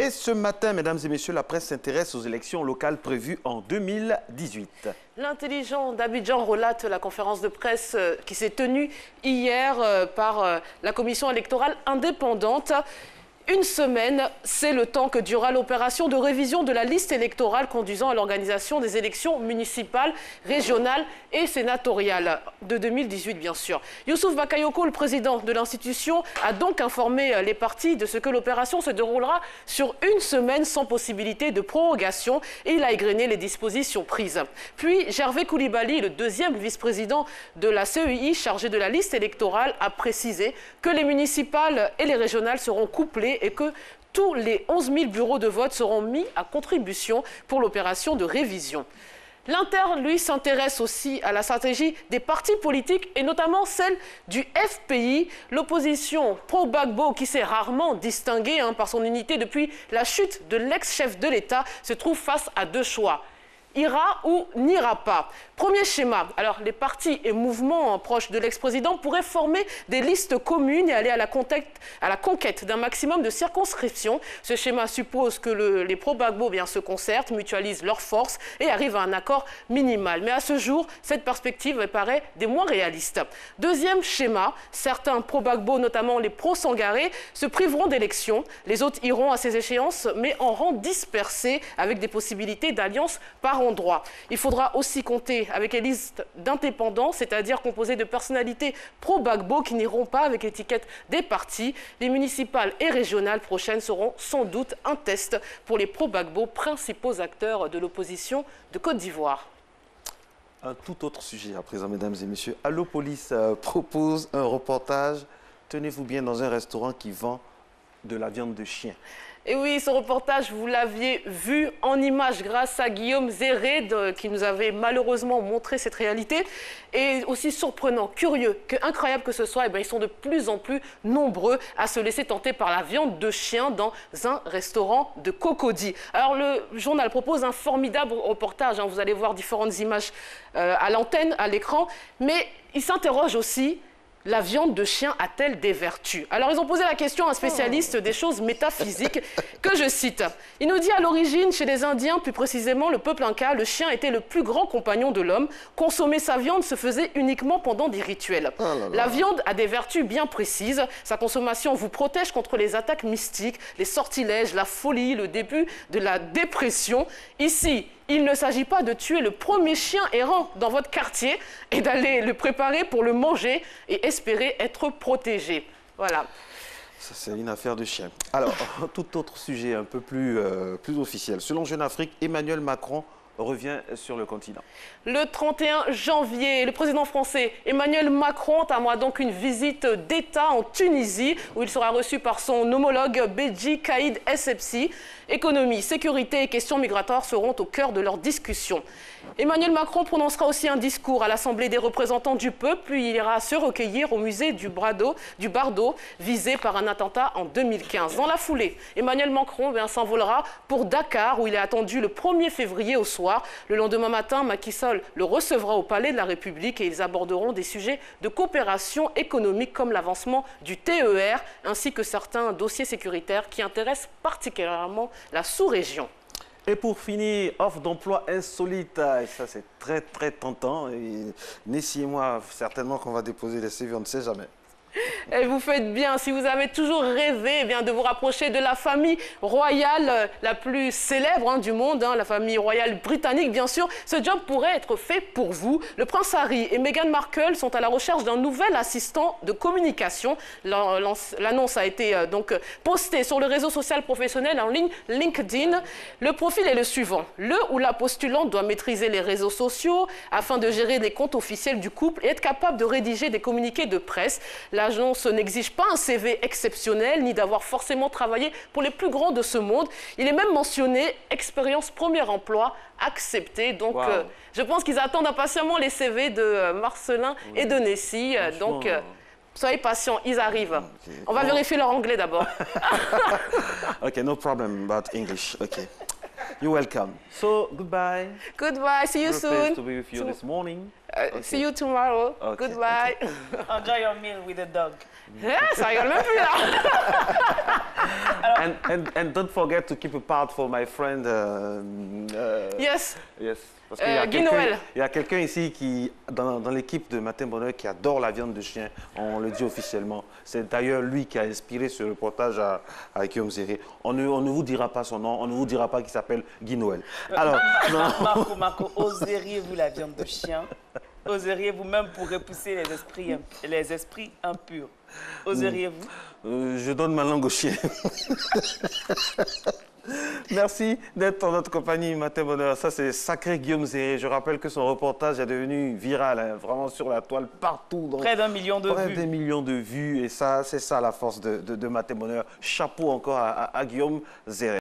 Et ce matin, mesdames et messieurs, la presse s'intéresse aux élections locales prévues en 2018. L'intelligent d'Abidjan relate la conférence de presse qui s'est tenue hier par la commission électorale indépendante. Une semaine, c'est le temps que durera l'opération de révision de la liste électorale conduisant à l'organisation des élections municipales, régionales et sénatoriales de 2018, bien sûr. Youssouf Bakayoko, le président de l'institution, a donc informé les partis de ce que l'opération se déroulera sur une semaine sans possibilité de prorogation et il a égrené les dispositions prises. Puis, Gervais Koulibaly, le deuxième vice-président de la CEI chargé de la liste électorale, a précisé que les municipales et les régionales seront couplées et que tous les 11 000 bureaux de vote seront mis à contribution pour l'opération de révision. L'Inter, lui, s'intéresse aussi à la stratégie des partis politiques et notamment celle du FPI, l'opposition pro-Gbagbo qui s'est rarement distinguée par son unité depuis la chute de l'ex-chef de l'État, se trouve face à deux choix. Ira ou n'ira pas. Premier schéma. Alors, les partis et mouvements proches de l'ex-président pourraient former des listes communes et aller à la conquête d'un maximum de circonscriptions. Ce schéma suppose que les pro-Gbagbo se concertent, mutualisent leurs forces et arrivent à un accord minimal. Mais à ce jour, cette perspective paraît des moins réalistes. Deuxième schéma. Certains pro-Gbagbo, notamment les pro-Sangaré, se priveront d'élections. Les autres iront à ces échéances, mais en rang dispersé, avec des possibilités d'alliance par endroit. Il faudra aussi compter avec les listes d'indépendants, c'est-à-dire composées de personnalités pro-Gbagbo qui n'iront pas avec l'étiquette des partis. Les municipales et régionales prochaines seront sans doute un test pour les pro-Gbagbo, principaux acteurs de l'opposition de Côte d'Ivoire. Un tout autre sujet à présent, mesdames et messieurs. Allo Police propose un reportage, tenez-vous bien, dans un restaurant qui vend de la viande de chien. Et oui, ce reportage, vous l'aviez vu en images grâce à Guillaume Zéred qui nous avait malheureusement montré cette réalité. Et aussi surprenant, curieux, incroyable que ce soit, ils sont de plus en plus nombreux à se laisser tenter par la viande de chien dans un restaurant de Cocody. Alors le journal propose un formidable reportage, vous allez voir différentes images à l'antenne, à l'écran, mais il s'interroge aussi. La viande de chien a-t-elle des vertus? Alors, ils ont posé la question à un spécialiste des choses métaphysiques, que je cite. Il nous dit à l'origine, chez les Indiens, plus précisément le peuple inca, le chien était le plus grand compagnon de l'homme. Consommer sa viande se faisait uniquement pendant des rituels. La viande a des vertus bien précises. Sa consommation vous protège contre les attaques mystiques, les sortilèges, la folie, le début de la dépression. Ici, il ne s'agit pas de tuer le premier chien errant dans votre quartier et d'aller le préparer pour le manger et espérer être protégé. Voilà. Ça, c'est une affaire de chien. Alors, tout autre sujet un peu plus officiel. Selon Jeune Afrique, Emmanuel Macron revient sur le continent. Le 31 janvier, le président français Emmanuel Macron entame donc une visite d'État en Tunisie où il sera reçu par son homologue Béji Caïd Essebsi. Économie, sécurité et questions migratoires seront au cœur de leurs discussions. Emmanuel Macron prononcera aussi un discours à l'Assemblée des représentants du peuple, puis il ira se recueillir au musée du Bardo, visé par un attentat en 2015. Dans la foulée, Emmanuel Macron s'envolera pour Dakar, où il est attendu le 1er février au soir. Le lendemain matin, Macky Sall le recevra au Palais de la République et ils aborderont des sujets de coopération économique comme l'avancement du TER, ainsi que certains dossiers sécuritaires qui intéressent particulièrement la sous-région. Et pour finir, offre d'emploi insolite. Et ça, c'est très, très tentant. Nessie et moi, certainement qu'on va déposer les CV, on ne sait jamais. Et vous faites bien, si vous avez toujours rêvé de vous rapprocher de la famille royale la plus célèbre du monde, la famille royale britannique bien sûr, ce job pourrait être fait pour vous. Le prince Harry et Meghan Markle sont à la recherche d'un nouvel assistant de communication. L'annonce a été donc postée sur le réseau social professionnel en ligne LinkedIn. Le profil est le suivant. Le ou la postulante doit maîtriser les réseaux sociaux afin de gérer les comptes officiels du couple et être capable de rédiger des communiqués de presse. L'agence n'exige pas un CV exceptionnel ni d'avoir forcément travaillé pour les plus grands de ce monde. Il est même mentionné expérience premier emploi accepté. Donc je pense qu'ils attendent impatiemment les CV de Marcelin et de Nessie. Donc soyez patients, ils arrivent. Okay. On va vérifier leur anglais d'abord. Okay, no problem about English. Okay. You're welcome. So, goodbye. Goodbye. See you soon. Pleased to be with you this morning. Okay. See you tomorrow. Okay. Goodbye. Okay. Enjoy your meal with the dog. Ça rigole même plus là. And don't forget to keep a part for my friend. Yes. Yes. Parce Guy Noël. il y a quelqu'un ici qui, dans l'équipe de Matin Bonheur qui adore la viande de chien, on le dit officiellement. C'est d'ailleurs lui qui a inspiré ce reportage à Guillaume Zéré. On ne vous dira pas son nom, on ne vous dira pas qu'il s'appelle Guy Noël. Alors, Marco, oseriez-vous la viande de chien? Oseriez-vous même pour repousser les esprits impurs? Oseriez-vous? Je donne ma langue au chien. Merci d'être en notre compagnie, Matin Bonheur. Ça, c'est sacré Guillaume Zéré. Je rappelle que son reportage est devenu viral, hein, vraiment sur la toile, partout. Près d'1 million de vues. Près d'1 million de vues. Et ça, c'est ça la force de Matin Bonheur. Chapeau encore à Guillaume Zéré.